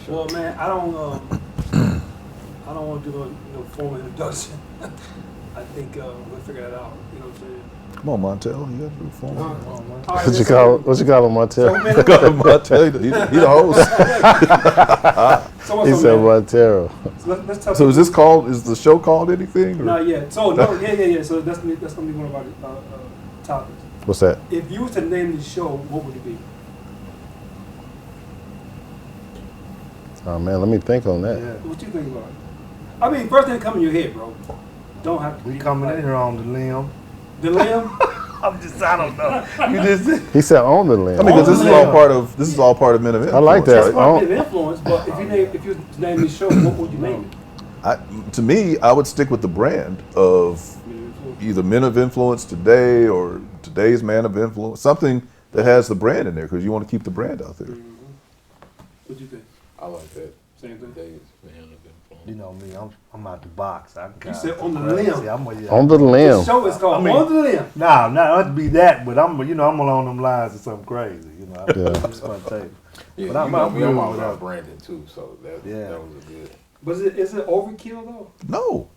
Well, man, I don't want to do no formal introduction. I think we'll figure that out. You know what I'm saying? Come on, Montel. You got to do formal. All right, What you call him, Montel? So, man, Montel, he the host. He said Montero. So let's talk. So is the show called anything? Or? Not yet. So no, yeah. So that's gonna be one of our topics. What's that? If you were to name the show, what would it be? Oh man, let me think on that. Yeah. What you think about it? I mean, first thing come in your head, bro. Don't have to. We coming in here on the limb. The limb. I don't know. You just He said on the limb. I mean, because this is all part of Men of Influence. I like that. That's part of influence. But if you name the show, what would you name it? To me, I would stick with the brand of either Men of Influence today or today's Man of Influence. Something that has the brand in there because you want to keep the brand out there. What do you think? I like that. Same thing. Days man of influence. You know me, I'm out the box. I can You said on the limb. On the The limb. show is called I mean- On the Limb. Nah, not to be that, but I'm along them lines of something crazy. You know, Yeah. I'm just gonna tell you. Yeah, But you I'm know me, good I'm with all that. about branding too, so that was a good. But is it overkill though? No.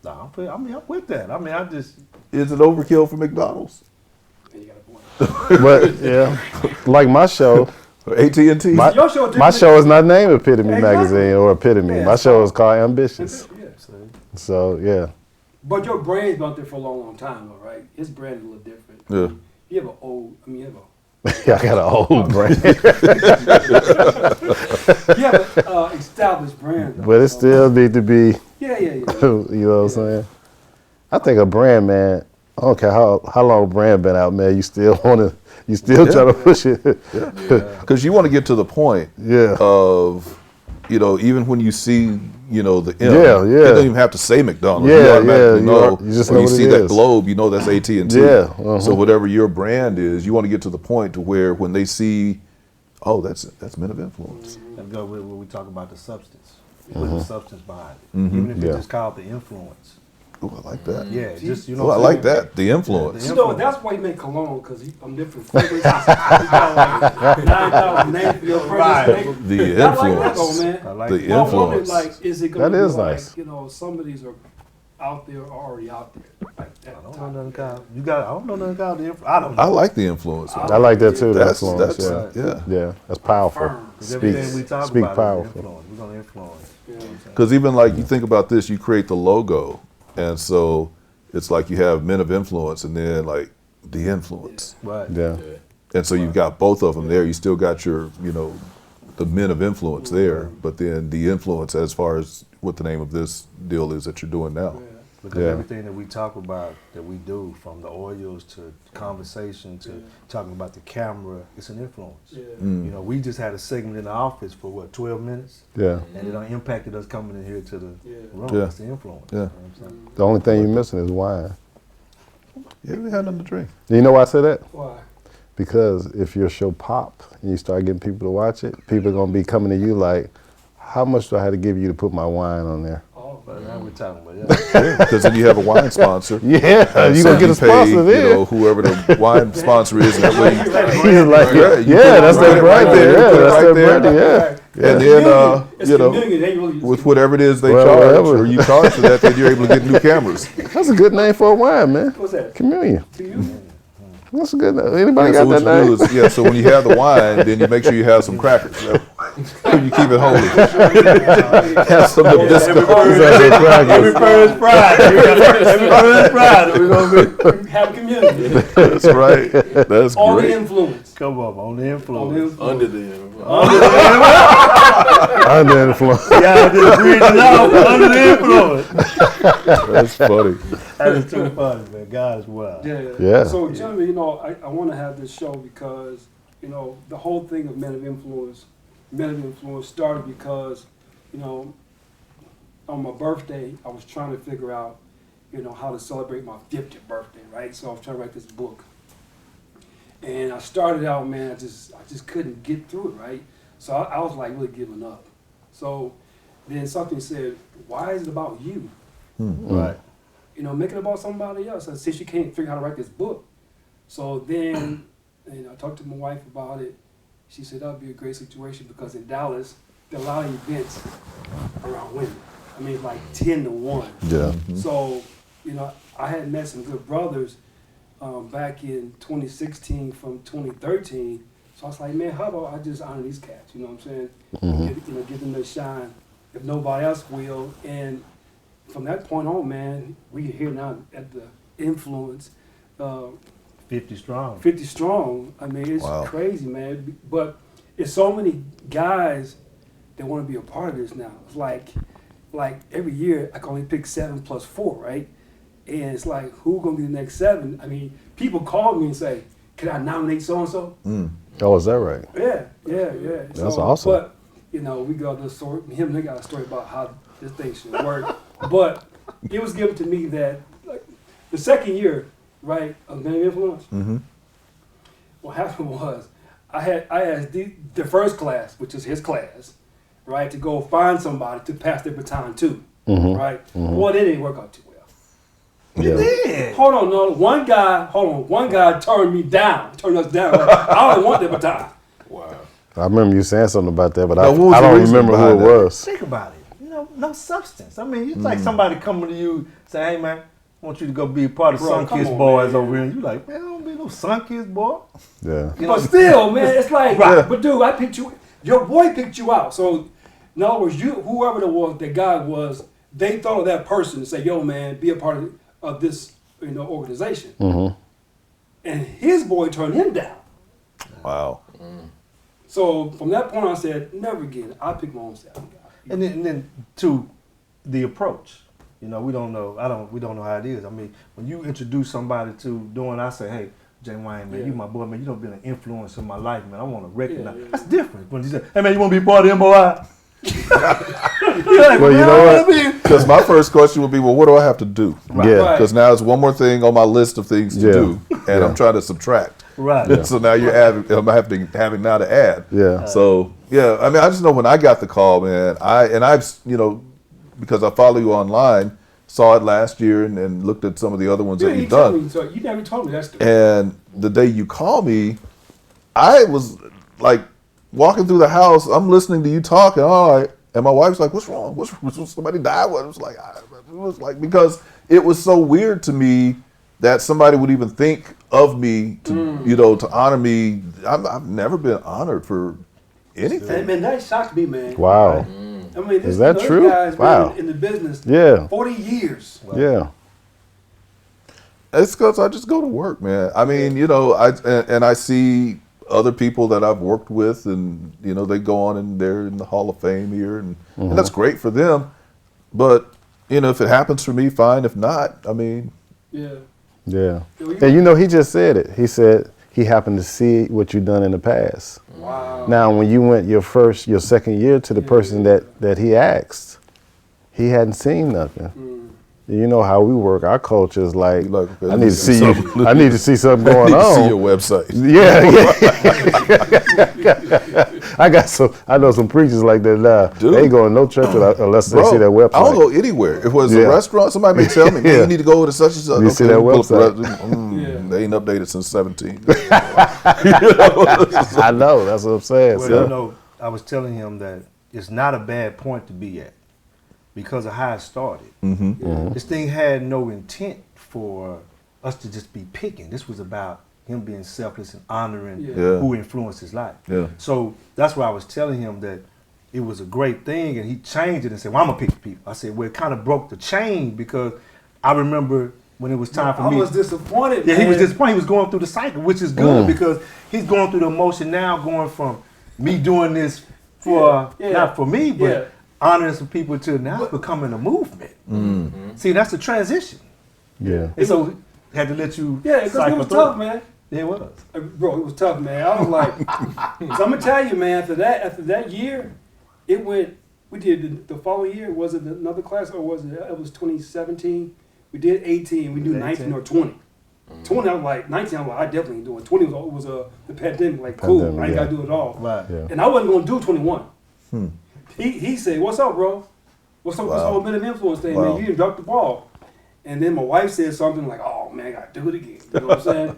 Nah, I'm with that. I mean, I just Is it overkill for McDonald's? And you got a point. But yeah, like my show, Or AT&T? Your show my show is not named Epitome Exactly. Magazine or Epitome. Yeah, My it's show called- is called Ambitious. Yeah. So yeah, But your brand's been out there for a long time, though, right? His brand is a little different. Yeah. You have an old. I mean, you have I got an old brand, you have an established brand, though. but it so- still need to be. Yeah. You know what I'm saying? I think a brand, man. I don't care how long a brand been out, man. You still try to push it. Because you want to get to the point Yeah. of, even when you see, the M, Yeah. it doesn't even have to say McDonald's. Yeah, you automatically yeah, know. you just when know you what see it that is. globe, you know that's AT&T. Yeah, So whatever your brand is, you want to get to the point to where when they see, oh, that's Men of Influence. let's go with when we talk about the substance. Put the substance behind it, even if Yeah. it's just called the influence. Oh, I like that. Yeah, just Oh, I like that. The influence. You know, that's why he made cologne, because I'm different fragrances. He got like 9,000 names for your fragrance. The I like that influence. though, man. I like The it. Well, I wonder, influence. like, is it going That to be is like, nice. some of these are out there, already out there. Like that I don't type. know nothing called. I don't know nothing called the influence. I don't know. I like the influence. I like that too. That's influence, yeah. that's powerful. Firm. Everything we talk speak about powerful. is influence. We're gonna influence. Yeah. Because even like you think about this, you create the logo, and so it's like you have Men of Influence, and then like the influence, Right. Yeah. and so you've got both of them there. You still got your, the Men of Influence there, but then the influence as far as what the name of this deal is that you're doing now. Because Yeah. everything that we talk about, that we do, from the oils to conversation to talking about the camera, it's an influence. Yeah. We just had a segment in the office for 12 minutes, Yeah. and it impacted us coming in here to the room. Yeah. It's the influence. Yeah. You know what I'm saying? The only thing you're missing is wine. Yeah, we had nothing to drink. You know why I say that? Why? Because if your show pop and you start getting people to watch it, people are gonna be coming to you like, how much do I have to give you to put my wine on there? Oh, But now we're talking about Because then you have a wine sponsor. Yeah, you So gonna get a pay, sponsor there. whoever the wine sponsor is, and that way He's like, Yeah, you yeah, put that's it their right branding. there, Yeah, put it that's right their there. branding. Yeah. and it's then community. They really with whatever it is they Well, charge, whatever. or you charge for that, then you're able to get new cameras. That's a good name for a wine, man. What's that? Communion. To you? That's a good name. Anybody So got what that you name? do is, so when you have the wine, then you make sure you have some crackers. You keep it holy. Have some Nabisco. Every first Friday. Every first Friday we're gonna be Have a community. That's right. That's On the great. influence. come up on the On the influence. influence. Under the influence. Under influence. Yeah, just breathing out under the influence. That's funny. That is too funny, man. God is wild. Yeah. So, gentlemen, I want to have this show because, the whole thing of Men of Influence started because, on my birthday, I was trying to figure out, how to celebrate my 50th birthday, right? So I was trying to write this book. And I started out, man, I just couldn't get through it, right? So I was like really giving up. So then something said, why is it about you? Right. Make it about somebody else. And since you can't figure out how to write this book. So then, I talked to my wife about it. She said, that would be a great situation because in Dallas, there are a lot of events around women. I mean, like 10-1. Yeah. So, you know, I had met some good brothers back in 2016 from 2013. So I was like, man, how about I just honor these cats? You know what I'm saying? Give them their shine if nobody else will. And from that point on, man, we here now at the Influence. 50 strong. 50 strong. I mean, it's Wow. crazy, man. But it's so many guys that want to be a part of this now. It's like every year I can only pick 7 plus 4, right? And it's like, who gonna be the next 7? I mean, people call me and say, "Can I nominate so and so?" Oh, is that right? Yeah. That's awesome. But you know, we got the story. Him and they got a story about how this thing should work. But it was given to me that like the second year, right, of Men of Influence. What happened was I asked the first class, which is his class, right, to go find somebody to pass their baton to, right? Well, it didn't work out too well. Yeah. Hold on, no, one guy turned me down, turned us down. Like, I don't want the baton. Wow. I remember you saying something about that, but Now, what was I the don't reason remember who behind it that? was. Think about it. You know, no substance. I mean, it's like somebody coming to you say, "Hey, man, I want you to go be a part of Bro, come Sunkist on, Boys man. over here." And you like, man, I don't be no Sunkist boy. Yeah. You know, But still, man, it's like, Right. but dude, I picked you. Your boy picked you out. So, in other words, whoever that guy was, they thought of that person to say, "Yo, man, be a part of this, organization." And his boy turned him down. Wow. So from that point, I said, "Never again. I pick my own staff." and then to the approach. You know, we don't know how it is. I mean, when you introduce somebody to doing, I say, "Hey, Jay Wayne, man, Yeah. you my boy, man. You don't been an influence in my life, man. I want to recognize." Yeah. That's different. When you say, "Hey, man, you want to be part of MOI?" You're like, Well, you "Man, know I what? wanna be-" Because my first question would be, well, what do I have to do? Yeah. Right. Because now it's one more thing on my list of things to Yeah. do, and Yeah. I'm trying to subtract. Right. So now I'm having now to add. Yeah. So yeah, I mean, I just know when I got the call, man. I've because I follow you online, saw it last year and looked at some of the other ones that You you've done. you never told me that story. And the day you called me, I was like walking through the house. I'm listening to you talk, and and my wife's like, "What's wrong? What's somebody died?" It was like because it was so weird to me that somebody would even think of me to to honor me. I've never been honored for anything. Man, that shocked me, man. Wow. I mean, Is that this true? guy's Wow. been in the business Yeah. 40 years. Yeah. It's because I just go to work, man. I mean, I see other people that I've worked with, and they go on and they're in the Hall of Fame here, and that's great for them. But if it happens for me, fine. If not, I mean, Yeah. Yeah. Yeah, And he just said it. He said he happened to see what you've done in the past. Wow. Now, when you went your second year to the person that he asked, he hadn't seen nothing. You know how we work. Our culture is like, okay, I need to see you. I need to see something I going need to see on. your website. Yeah. I know some preachers like that now. Dude. They ain't going to no church unless they Bro, see that website. I don't go anywhere. If it was a Yeah. restaurant, somebody may tell me, "Man, Yeah. you need to go to such and such." You see that pull up the website. Yeah. They ain't updated since 17. I know. That's what I'm saying. Well, So, I was telling him that it's not a bad point to be at because of how it started. This thing had no intent for us to just be picking. This was about him being selfless and honoring Yeah. who influenced his life. Yeah. So that's why I was telling him that it was a great thing, and he changed it and said, "Well, I'm gonna pick the people." I said, "Well, it kind of broke the chain because I remember when it was time for I me." was disappointed, Yeah, man. he was disappointed. He was going through the cycle, which is good because he's going through the emotion now, going from me doing this for Yeah. not for me, but Yeah. honoring some people to now it's becoming a movement. See, that's the transition, yeah. and so had to let you. Yeah, because it cycle was through. tough, man. Yeah, it was. Bro, it was tough, man. I was like, so I'm gonna tell you, man. After that year, it went. We did the following year. Was it another class or was it? It was 2017. We did 18. We do 19 or 20. 20, I was like 19. I'm like, I definitely ain't doing. 20 was the pandemic. Like, cool. Pandemic, I ain't yeah. gotta do it all. Right. Yeah. And I wasn't gonna do 21. He said, "What's up, bro? What's up with this Wow. whole Men of Influence thing, Wow. man? You didn't drop the ball." And then my wife said something like, "Oh man, I gotta do it again." You know what I'm saying?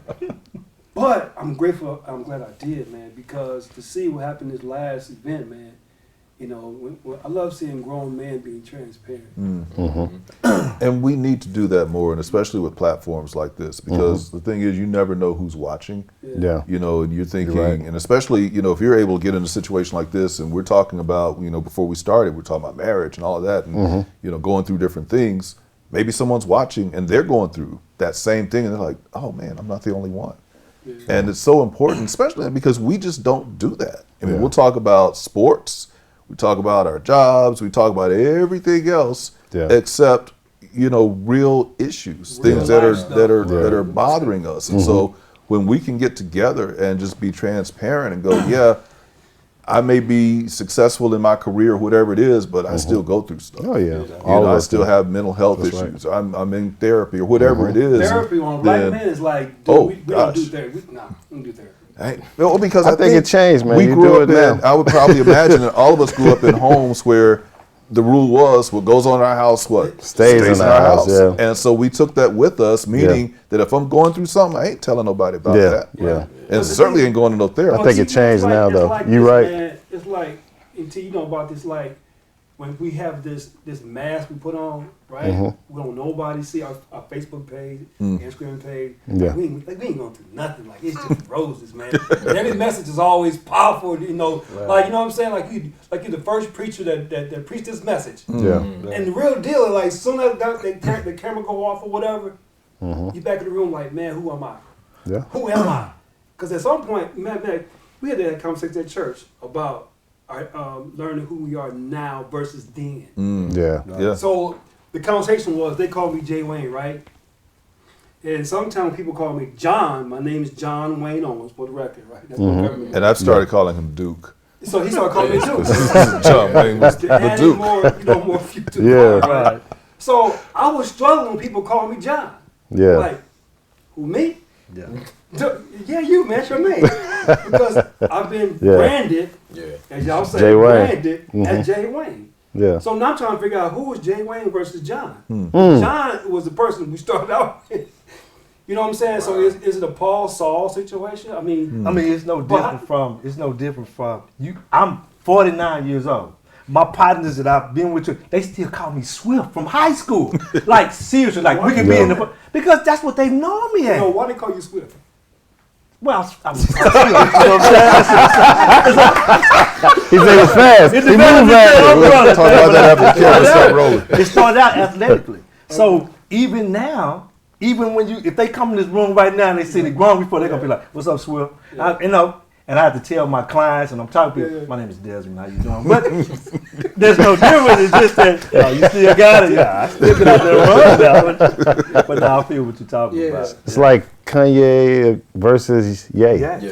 But I'm grateful. I'm glad I did, man, because to see what happened this last event, man, You know, I love seeing grown men being transparent. And we need to do that more, and especially with platforms like this, because the thing is, you never know who's watching. Yeah. You know, and you're thinking, You're right. and especially, you know, if you're able to get in a situation like this, and we're talking about, you know, before we started, we're talking about marriage and all of that, and you know, going through different things. Maybe someone's watching and they're going through that same thing, and they're like, "Oh man, I'm not the only one." Yeah. And it's so important, especially because we just don't do that. I mean, Yeah. we'll talk about sports, we talk about our jobs, we talk about everything else Yeah. except, you know, real issues, Real things that are life stuff. that are bothering us. And so when we can get together and just be transparent and go, yeah, I may be successful in my career, whatever it is, but I still go through stuff. Oh yeah. You know, I still have mental health That's right. issues. I'm in therapy or whatever it is. Therapy on black then- men is like, dude, Oh, we don't do gosh. therapy. Nah, we don't do therapy. Well, because I think it changed, man. We You grew do up it in. now. I would probably imagine that all of us grew up in homes where the rule was what goes on in our house, what Stays in our house, yeah. And so we took that with us, meaning that if I'm going through something, I ain't telling nobody about Yeah, that. yeah. And certainly ain't going to no therapy. think it changed now, though. You right. Man, it's like, until you know about this, like, when we have this mask we put on, right? We don't nobody see our Facebook page, Instagram page. Yeah. We ain't going through nothing. Like, it's just roses, man. And every message is always powerful, you know. Like, you know what I'm saying? Like you're the first preacher that preached this message. Yeah. And the real deal is, like, soon as the camera go off or whatever, you back in the room like, man, who am I? Yeah. Who am I? Because at some point, man, we had that conversation at church about learning who we are now versus then. Yeah. Yeah. So the conversation was, they called me Jay Wayne, right? And sometimes people call me John. My name is John Wayne Owens, for the record, right? That's what government. And I've started calling him Duke. So he started calling me Duke. John Wayne was the Adding Duke. more future to Yeah. fire, right? So I was struggling when people called me John. Yeah. Like, who, me? Yeah. Yeah, you, man, it's your name. Because I've been Yeah. branded, Yeah. as y'all say, Jay Wayne. branded as Jay Wayne. Yeah. So now I'm trying to figure out who was Jay Wayne versus John. John was the person we started out with. You know what I'm saying? So is it a Paul Saul situation? I mean, It's no different from you. I'm 49 years old. My partners that I've been with, they still call me Swift from high school. Like, seriously, like we can be in the, because that's what they know me as. no, why they call you Swift? Well, I'm Swift, you know what I'm saying? He said it's fast. It He depends moved if fast. you're We'll brother, talk about that after the camera start rolling. It started out athletically. So even now, even when if they come in this room right now and they see the grown before, they're gonna be like, "What's up, Swift?" And I have to tell my clients, and I'm talking to people, my name is Desmond, how you doing? But there's no difference. It's just that you still got it. Yeah, I still get out there and run now. But now I feel what you're talking about. It's like Kanye versus Ye. Yeah. Yeah.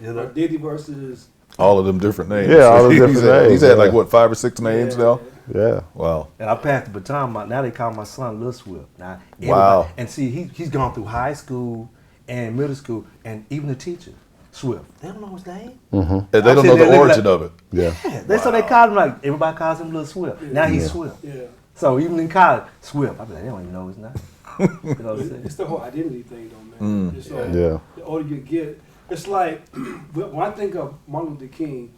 You know? Diddy versus. All of them different names. Yeah, all the different He's had names, like, yeah. what, 5 or 6 names now? Yeah. Wow. And I passed the baton. Now they call my son Lil Swift. Now, Wow. And see, he's gone through high school and middle school, and even the teacher, Swift. They don't know his name. And they don't I'm know sitting the there origin looking of it. Yeah. Yeah, so they call him like everybody calls him Lil Swift. Now he's Yeah. Swift. Yeah. So even in college, Swift. I be like, they don't even know his name. You know what I'm saying? It's the whole identity thing, though, man. It's like, Yeah. the older you get, it's like when I think of Martin Luther King,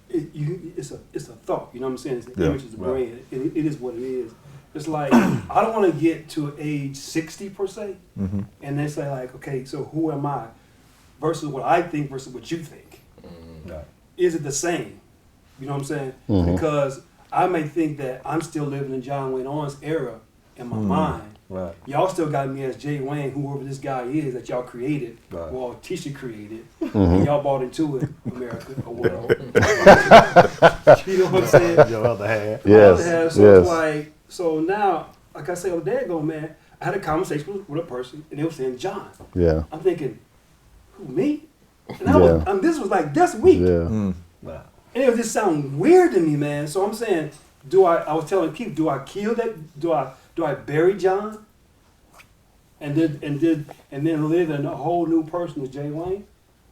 it's a thought. You know what I'm saying? It's the Yeah. image of the brain. It is what it is. It's like I don't want to get to age 60 per se, and they say like, okay, so who am I versus what I think versus what you think. Right. Is it the same? You know what I'm saying? Because I may think that I'm still living in John Wayne Owens era in my mind. Right. Y'all still got me as Jay Wayne, whoever this guy is that y'all created, Right. well, Tisha created, and y'all bought into it, America or world. You know what I'm saying? Your other half. Yes. So it's Yes. like, so now, like I say, oh, there you go, man. I had a conversation with a person, and they were saying John. Yeah. I'm thinking, who, me? And I was, Yeah. this was like this week. Yeah. Right. And it was just sound weird to me, man. So I'm saying, I was telling Keith, do I kill that? Do I bury John? And then live in a whole new person as Jay Wayne?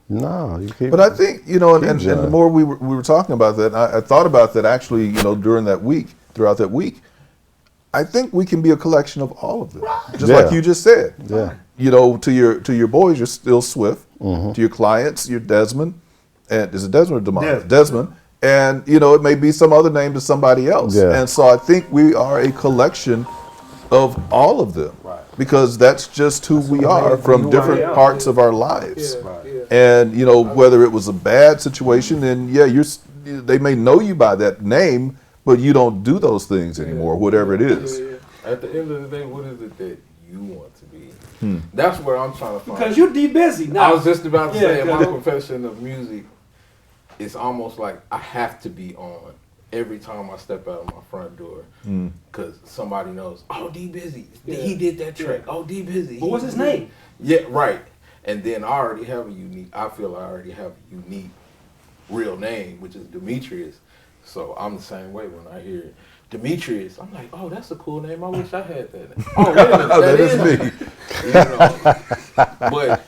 No, you keep. But I think, and the John. more we were talking about that, I thought about that actually, throughout that week, I think we can be a collection of all of them. Just like Yeah. you just said. Yeah. To your boys, you're still Swift. To your clients, you're Desmond. And is it Desmond or Demond? Desmond. Desmond. and it may be some other name to somebody else. Yeah. And so I think we are a collection of all of them, Right. because that's just who we what are made me from who I different am. parts of our lives. Yeah, Right. yeah. And whether it was a bad situation, then they may know you by that name, but you don't do those things anymore, whatever it is. Yeah, yeah. At the end of the day, what is it that you want to be? That's where I'm trying to find. Because you're busy I now. was just about to Yeah, say, in my 'cause- profession of music, it's almost like I have to be on every time I step out of my front door, because somebody knows. Oh, D Busy, Yeah. he did that track. Yeah. Oh, D Busy. But what's his name? Yeah, right. And then I already have a unique. I feel I already have a unique real name, which is Demetrius. So I'm the same way when I hear Demetrius. I'm like, oh, that's a cool name. I wish I had that name. Oh, wait a minute, That is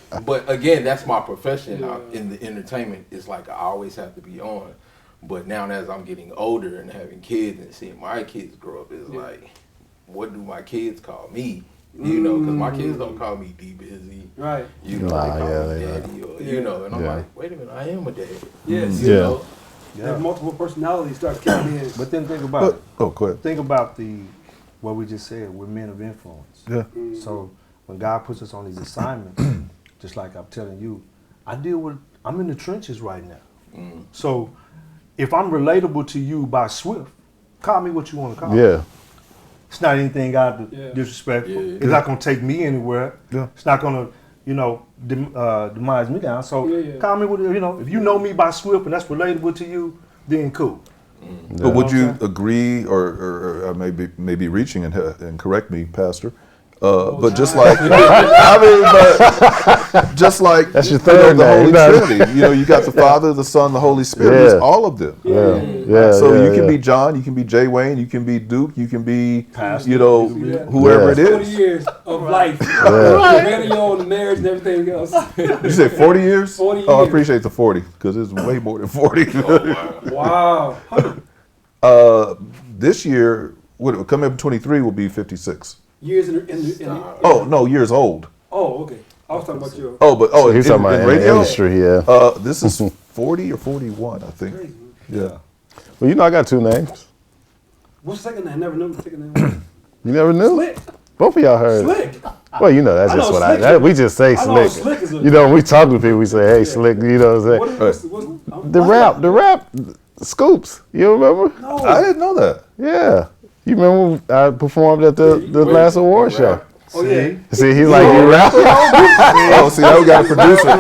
me. But again, that's my profession. Yeah. In the entertainment. It's like I always have to be on. But now as I'm getting older and having kids and seeing my kids grow up, it's like, what do my kids call me? Because my kids don't call me D Busy. Right. They Nah, call yeah, me they daddy, or Yeah. and I'm Yeah. like, wait a minute, I am a dad. Yes. You Yeah. know? There's multiple personalities start kicking in. But then think about But, it. oh, go ahead. Think about what we just said. We're men of influence. Yeah. So when God puts us on these assignments, just like I'm telling you, I'm in the trenches right now. So if I'm relatable to you by Swift, call me what you want to call me. Yeah. It's not anything out of Yeah. disrespectful. Yeah. It's not going to take me anywhere. Yeah. It's not going to, demise me down. So Yeah. call me with, if you know me by Swift and that's relatable to you, then cool. But would You know you what I'm agree, or I may be reaching and correct me, Pastor? But just like but just like That's your third the name. Holy Trinity. You got the Father, the Son, the Holy Spirit. Yeah. It's all of them. Yeah. So yeah, you can yeah. be John, you can be Jay Wayne, you can be Duke, you can be Pastor. whoever Yeah. it 40 is. years of life. Yeah. Radio, the marriage, and everything else. You say 40 years? 40 Oh, I years. appreciate the 40 because it's way more than 40. Wow. This year, coming up 23 will be 56. Years in the Oh no, years old. Oh, okay. I was talking about your. He's talking about in the industry, yeah. This is 40 or 41, I think. Crazy. Yeah. Well, I got two names. What's the second name? I never knew the second name. You never knew? Slick. Both of y'all heard. Slick. Well, that's I just know what Slick. we just say I know Slick. Slick is a- When we talk to people, we say, hey, Slick, what I'm What saying? is, The rap, Scoops. You remember? No. I didn't know that. Yeah. You remember when I performed at the last award show? Oh, yeah. See, he's like, you rap? Oh, see, now we got a producer.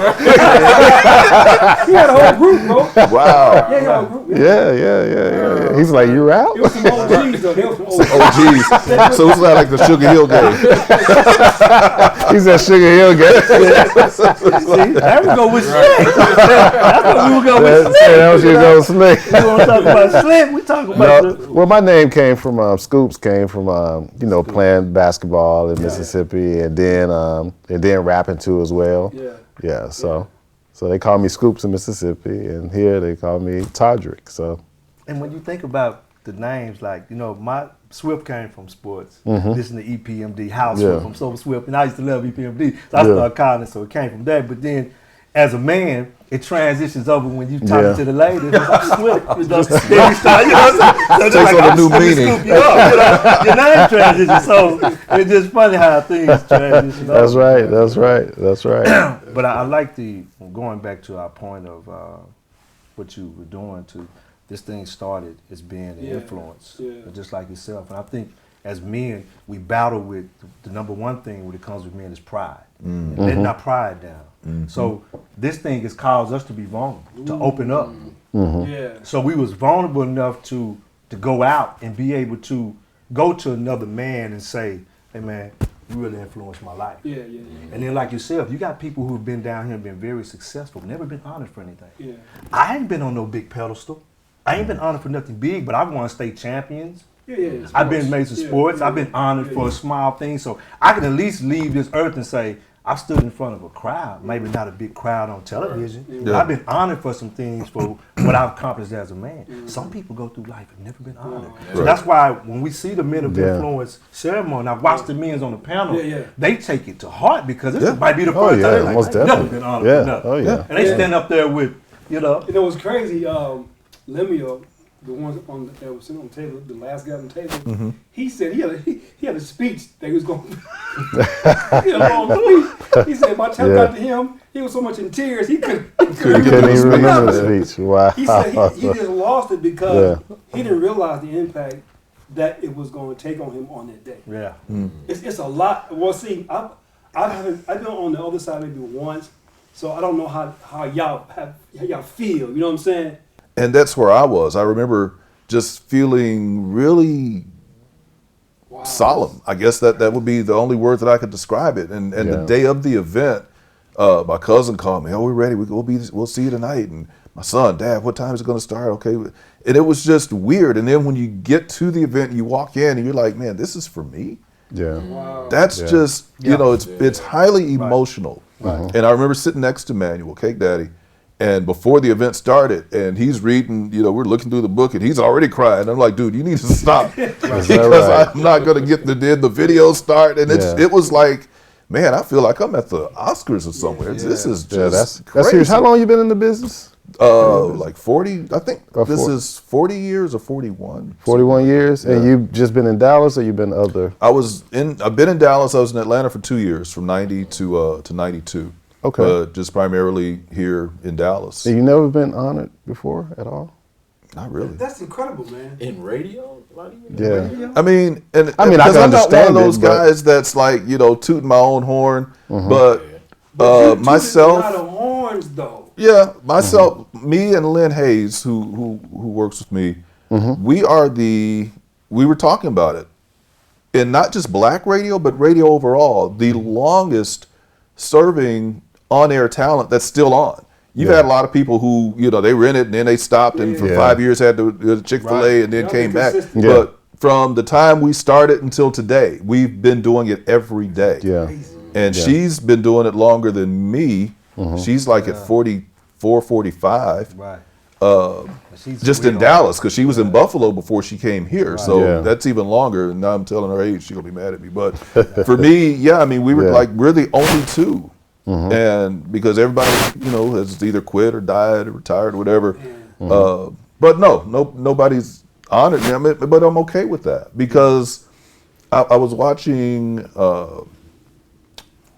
He had a whole group, bro. Wow. Yeah, he had a whole group. Yeah. He's like, you rap? It was some OGs, though. They was some OGs. Oh, geez. So it's not like the Sugar Hill game. He's at Sugar Hill game. See, there we go with Slick. That's what we were going with Slick. That was your go Slick. We want to talk about Slick. We talk about No, well, my name came from Scoops came from playing basketball in Mississippi and then rapping too as well. Yeah. Yeah, so they call me Scoops in Mississippi, and here they call me Todrick. So And when you think about the names, like, my Swift came from sports. Listen to EPMD, House Yeah. Swift. I'm so Swift, and I used to love EPMD. So I Yeah. started calling it, so it came from that. But then, as a man, it transitions over when you talk Yeah. to the ladies. I'm Swift. Then you start, so it's Takes on a I'm new Swift, meaning. scoop you up, your name transitions. So it's just funny how things transition. that's over. right. But I like going back to our point of what you were doing to this thing started as being an Yeah. influence, Yeah. just like yourself. And I think as men, we battle with the number one thing when it comes with men is pride. And letting our pride down. So this thing has caused us to be vulnerable, to open up. Yeah. So we was vulnerable enough to go out and be able to go to another man and say, hey man, you really influenced my life. Yeah. And then like yourself, you got people who've been down here and been very successful, never been honored for anything. Yeah. I ain't been on no big pedestal. I ain't been honored for nothing big, but I've won state champions. Yeah. I've been major sports. I've been honored for a small thing. So I can at least leave this earth and say, I've stood in front of a crowd, maybe not a big crowd on television. But I've been honored for some things for what I've accomplished as a man. Some people go through life and never been honored. So that's why when we see the Men of Influence ceremony, I watch the men on the panel, they take it to heart because this might be the first time most they've never definitely. been honored for nothing. Oh yeah. And they stand up there with, And it was crazy. Lemuel, the one that was sitting on the table, the last guy on the table, Mm-hmm. he said he had a speech that he was going. He had a long speech. He said by the time I got to him, he was so much in tears he couldn't You couldn't even remember it. the speech. Wow. He said he just lost it because he didn't realize the impact that it was going to take on him on that day. Yeah. It's a lot. Well, see, I've been on the other side maybe once, so I don't know how y'all feel. You know what I'm saying? And that's where I was. I remember just feeling really solemn. I guess that would be the only word that I could describe it. And the day of the event, my cousin called me. Oh, we're ready. We'll see you tonight. And my son, Dad, what time is it going to start? Okay. And it was just weird. And then when you get to the event, you walk in and you're like, man, this is for me. Yeah. Wow. That's just, you know, it's highly emotional. Right. And I remember sitting next to Manuel, Cake Daddy, and before the event started, and he's reading, you know, we're looking through the book, and he's already crying. I'm like, dude, you need to stop because right? I'm not going to get the video start. And it was like, man, I feel like I'm at the Oscars or somewhere. This is just that's crazy. serious. How long you been in the business? Like 40, I think Oh, this 40. is 40 years or 41. 41 years, and you've just been in Dallas, or you've been other? I've been in Dallas. I was in Atlanta for 2 years, from 90 to 92. Okay. But just primarily here in Dallas. And you never been honored before at all? Not really. That's incredible, man. In radio? Not even in Yeah. radio? I mean, I mean, I because can I'm not one of understand those it, but- guys that's like, you know, tooting my own horn. But you two Myself, is a lot of horns, though. yeah, myself, me and Lynn Hayes, who works with me, we were talking about it, and not just black radio, but radio overall, the longest serving on-air talent that's still on. You've had a lot of people who, you know, they rented and then they stopped and for 5 years had the Chick-fil-A and then Y'all came been back. consistent. Yeah. But from the time we started until today, we've been doing it every day. Yeah. And she's been doing it longer than me. She's like at 44, 45. Right. She's Just in real- Dallas, because she was in Buffalo before she came here. So Yeah. that's even longer. And now I'm telling her age, she's going to be mad at me. But for me, yeah, I mean, we were Yeah. we're the only two. And because everybody, you know, has either quit or died or retired or whatever. But nobody's honored me. I mean, but I'm okay with that because I was watching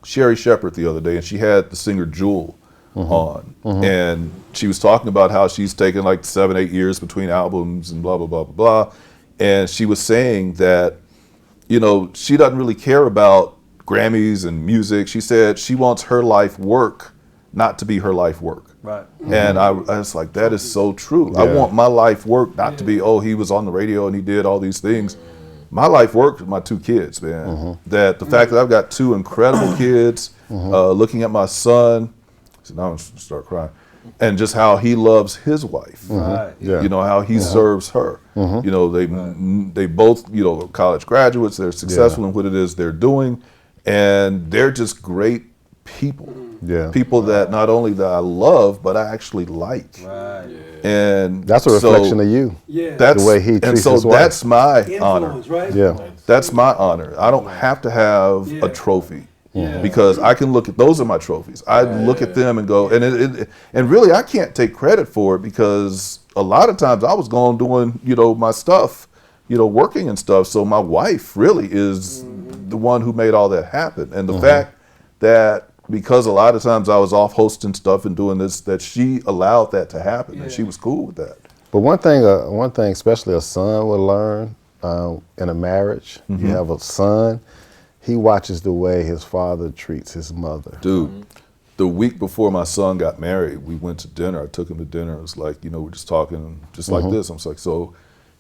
Sherry Shepherd the other day, and she had the singer Jewel on, and she was talking about how she's taken like 7-8 years between albums and blah blah blah blah blah, and she was saying that, you know, she doesn't really care about Grammys and music. She said she wants her life work not to be her life work. Right. And I was like, that is so true. I Yeah. want my life work not to be, oh, he was on the radio and he did all these things. My life work with my 2 kids, man. That the fact that I've got 2 incredible kids, looking at my son, so now I'm gonna start crying, and just how he loves his wife. Right. Yeah. You know, how he serves her. You know, they both, you know, college graduates. They're successful in what it is they're doing, and they're just great people. Yeah. People that not only that I love, but I actually like. Right. And That's a so reflection of you. Yeah. That's The way he and treats so his wife. that's my honor. Influence, right? Yeah. That's my honor. I don't have to have Yeah. a trophy. Yeah. Because I can look at those are my trophies. I look at them and go, and really I can't take credit for it because a lot of times I was going doing, you know, my stuff, you know, working and stuff. So my wife really is the one who made all that happen. And the fact that because a lot of times I was off hosting stuff and doing this, that she allowed that to happen and she was cool with that. But one thing, especially a son will learn in a marriage. You have a son, he watches the way his father treats his mother. Dude, the week before my son got married, we went to dinner. I took him to dinner. It was like, you know, we're just talking just like this. I'm like, so,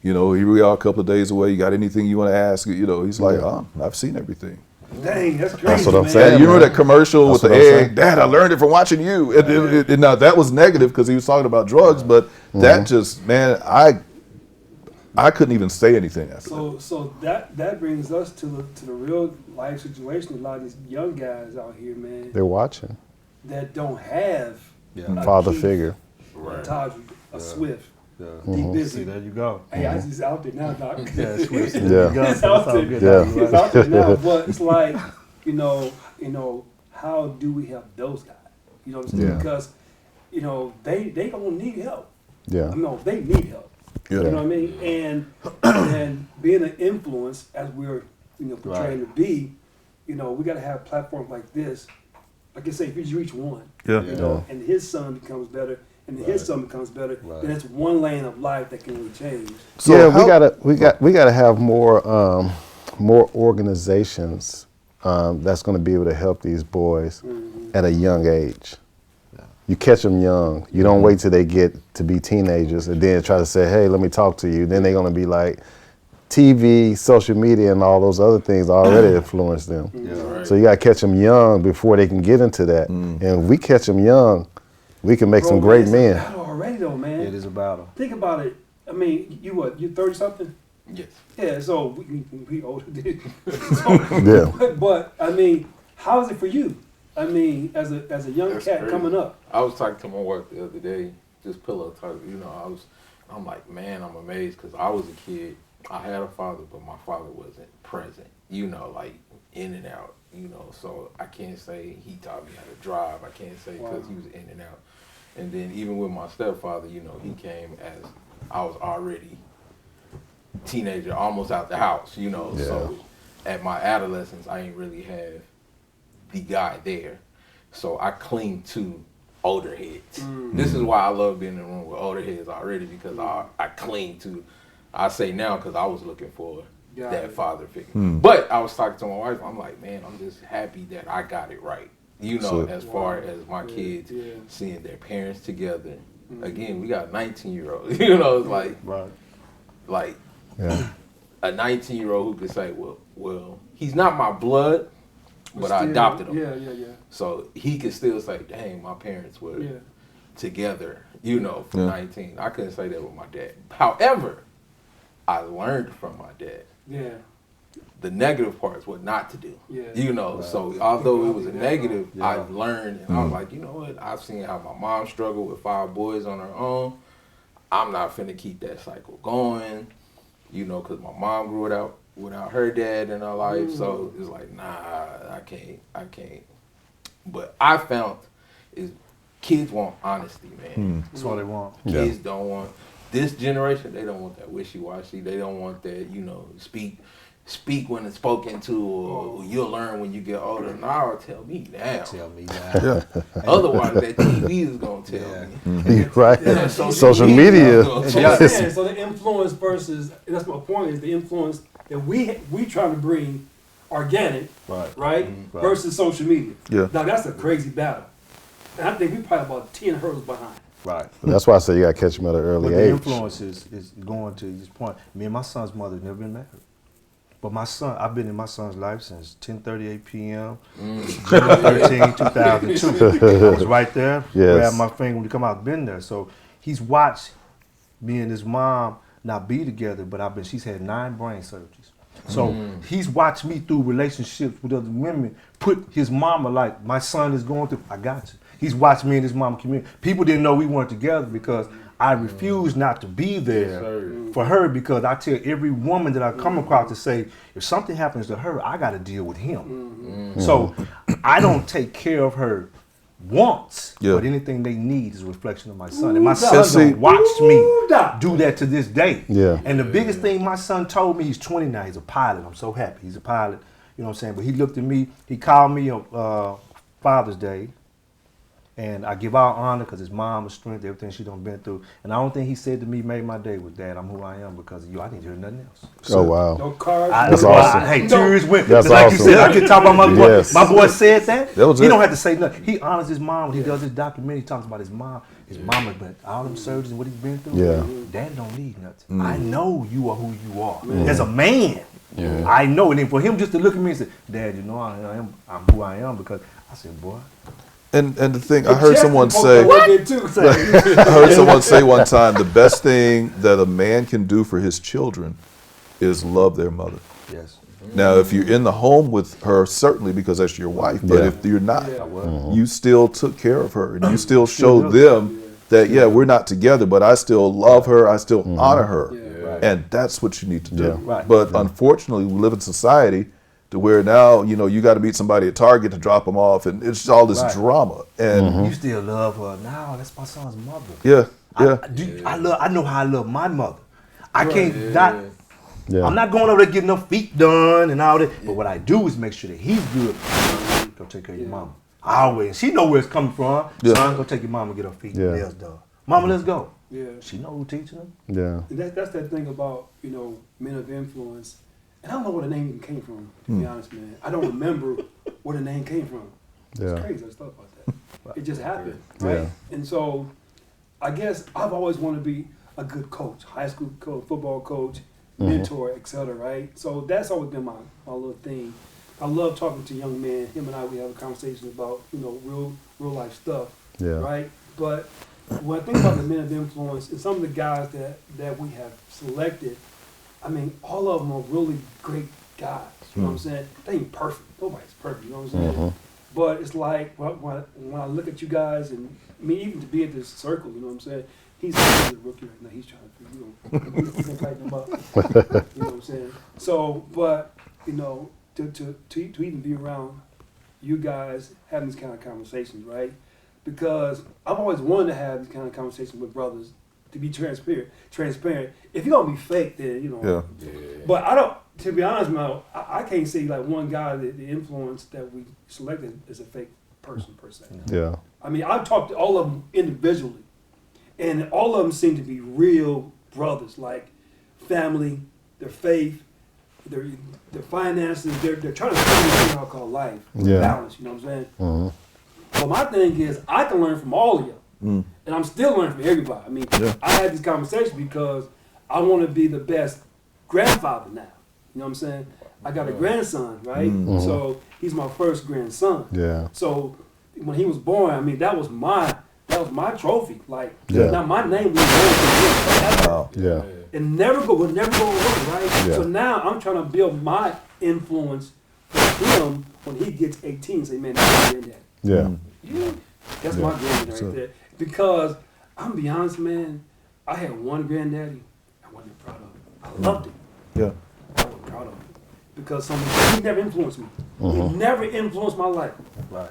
you know, here we are a couple of days away. You got anything you want to ask? You know, he's like, I've seen everything. Dang, that's crazy. That's what I'm man. saying. And you remember man. that commercial with That's the what I'm egg? saying. Dad, I learned it from watching you. And now that was negative because he was talking about drugs, but that just, man, I couldn't even say anything after that. So that brings us to the real life situation. A lot of these young guys out here, man, They're watching. that don't have a Father Keith, figure. a Taj, a Swift, Yeah. D See, Busy. there you go. Hey, I just out there now, Doc. Yeah, Swiss. Yeah. There you go. It's out That's all there. good. Yeah. It's out there now, but it's like, you know, how do we help those guys? You know what I'm saying? Yeah. Because, you know, they gonna need help. Yeah. No, they need help. Yeah. You know what I mean? And being an influence, as we're portraying to be, we got to have platforms like this. Like I say, if you just reach one, Yeah. and his son becomes better, and his son becomes better, then it's one lane of life that can really change. So yeah, how- we gotta have more organizations that's going to be able to help these boys at a young age. You catch them young. You don't wait till they get to be teenagers and then try to say, hey, let me talk to you. Then they're going to be like, TV, social media, and all those other things already influence them. Yeah, right. So you got to catch them young before they can get into that. And if we catch them young, we can make some Bro, great it's a men. battle already though, man. It is a battle. Think about it. I mean, you 30 something? Yes. Yeah, so we older than Yeah. But I mean, how is it for you? I mean, as a young That's cat crazy. coming up. I was talking to my wife the other day, just pillow talk. I'm like, man, I'm amazed because I was a kid. I had a father, but my father wasn't present. Like in and out. So I can't say he taught me how to drive. I can't say because he was in and out. And then even with my stepfather, he came as I was already teenager, almost out the house. So at my adolescence, I ain't really have the guy there. So I cling to older heads. This is why I love being in the room with older heads already, because I cling to, I say now because I was looking for that father figure. But I was talking to my wife, I'm like, man, I'm just happy that I got it right. As far as my kids seeing their parents together. Again, we got 19-year-olds. It's like, like a 19-year-old who could say, well, he's not my blood, but I adopted him. Yeah. So he could still say, dang, my parents were together, from 19. I couldn't say that with my dad. However, I learned from my dad. Yeah. The negative parts, what not to do. Yeah. So although it was a negative, I've learned, and I was like, you know what? I've seen how my mom struggled with 5 boys on her own. I'm not finna keep that cycle going, because my mom grew it out without her dad in her life. So it's like, nah, I can't. But I found is kids want honesty, man. That's what they want. Kids don't want, this generation, they don't want that wishy-washy. They don't want that, speak when it's spoken to, or you'll learn when you get older. No, tell me now. Tell me now. Otherwise, that TV is going to tell me. Right. Yeah, social media. So the influence versus, that's my point, is the influence that we try to bring organic, right? Versus social media. Yeah. Now that's a crazy battle. And I think we probably about 10 hurdles behind. Right. That's why I say you got to catch them at an early But the age. influence is going to this point. Me and my son's mother never been married. But my son, I've been in my son's life since 10:38 p.m. January 13, 2002. I was right there. Yes. Grabbed my finger when he come out. Been there. So he's watched me and his mom not be together, but she's had 9 brain surgeries. So he's watched me through relationships with other women, put his mama like, my son is going through, I got you. He's watched me and his mama communicate. People didn't know we weren't together because I refused not to be there for her, because I tell every woman that I come across to say, if something happens to her, I got to deal with him. So I don't take care of her once, but anything they need is a reflection of my son. And my son watched me do that to this day. Yeah. And the biggest thing my son told me, he's 20 now, he's a pilot. I'm so happy. He's a pilot, you know what I'm saying? But he looked at me, he called me on Father's Day. And I give our honor because his mom was strength, everything she done been through. And the only thing he said to me made my day was, Dad, I'm who I am because of you. I didn't hear nothing else. Oh, wow. No cards. That's awesome. Hey, tears went. That's Like you awesome. said, I can talk about my boy. Yes. My boy said that. That was He it. don't have to say nothing. He honors his mom when he does his documentary. He talks about his mom. His mama, but all them surgeries and what he's been through. Yeah. Dad don't need nothing. I know you are who you are. As a man, I know. And then for him just to look at me and say, Dad, I'm who I am, because I said, boy. And the thing, I heard someone say, I heard someone say one time, the best thing that a man can do for his children is love their mother. Yes. Now, if you're in the home with her, certainly because that's your wife. But if you're not, you still took care of her, and you still showed them that, we're not together, but I still love her, I still honor her, and that's what you need to do. But unfortunately, we live in society to where now, you got to meet somebody at Target to drop them off, and it's all this drama. And You still love her. No, that's my son's mother. yeah, Yeah. I know how I love my mother. I can't not. Yeah. I'm not going over there getting her feet done and all that. But what I do is make sure that he's good. Go take care of your mama. Always. She know where it's coming from. Yeah. Son, go take your mama and get her feet Yeah. and nails done. Mama, let's go. Yeah. She know who teaching them. Yeah. And that's that thing about, men of influence. And I don't know where the name even came from, to be honest, man. I don't remember where the name came from. Yeah. It's crazy. I just thought about that. It just happened, right? Yeah. And so I guess I've always wanted to be a good coach, high school coach, football coach, mentor, etc., right? So that's always been my little thing. I love talking to young men. Him and I, we have a conversation about, real life stuff, Yeah. right? But when I think about the men of influence and some of the guys that we have selected, I mean, all of them are really great guys. You know what I'm saying? They ain't perfect. Nobody's perfect. You know what I'm saying? But it's like when I look at you guys, and I mean, even to be at this circle, you know what I'm saying? He's a rookie right now. He's trying to, he's gonna tighten him up. You know what I'm saying? So, but to even be around you guys having these kind of conversations, right? Because I've always wanted to have these kind of conversations with brothers, to be transparent. If you're gonna be fake, then Yeah. But I don't. To be honest, man, I can't say like one guy that the influence that we selected is a fake person per se. Yeah. I mean, I've talked to all of them individually, and all of them seem to be real brothers, like family, their faith, their finances. They're trying to find this thing I call life, balance. You know what I'm saying? But my thing is, I can learn from all of you, and I'm still learning from everybody. I mean, I had this conversation because I want to be the best grandfather now. You know what I'm saying? I got a grandson, right? So he's my first grandson. Yeah. So when he was born, I mean, that was my trophy. Like, Yeah. now my name was going to him forever. Yeah. And would never go away, right? Yeah. So now I'm trying to build my influence for him when he gets 18. Say, man, that's my granddad. Yeah. Yeah, that's my granddad right there. Because I'm gonna be honest, man, I had one granddaddy I wasn't proud of. I loved it. Yeah. I wasn't proud of it. Because he never influenced me. He never influenced my life. Right.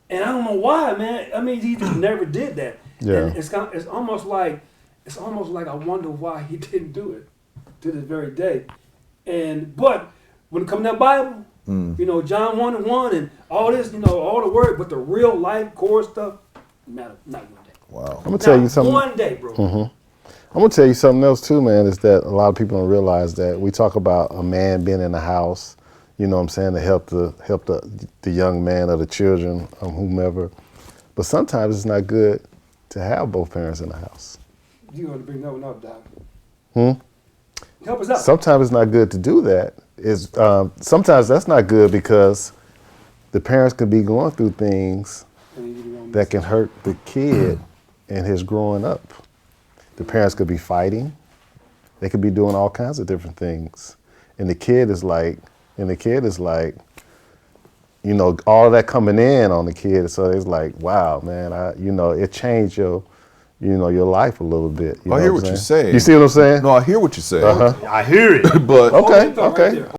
And I don't know why, man. I mean, he just never did that. Yeah. And it's almost like I wonder why he didn't do it to this very day. But when it comes to that Bible, John 1:1 and all this, all the word, but the real life core stuff, not one day. Wow. I'm gonna tell you something. One day, bro. I'm gonna tell you something else too, man. Is that a lot of people don't realize that we talk about a man being in the house, you know what I'm saying, to help the young man or the children, whomever. But sometimes it's not good to have both parents in the house. You want to bring that one up, Doc? Help us out. Sometimes it's not good to do that. Sometimes that's not good because the parents can be going through things that can hurt the kid in his growing up. The parents could be fighting. They could be doing all kinds of different things. And the kid is like, all that coming in on the kid. So it's like, wow, man, it changed your life a little bit. I hear what you're saying. You see what I'm saying? No, I hear what you're saying. I hear it. But Okay.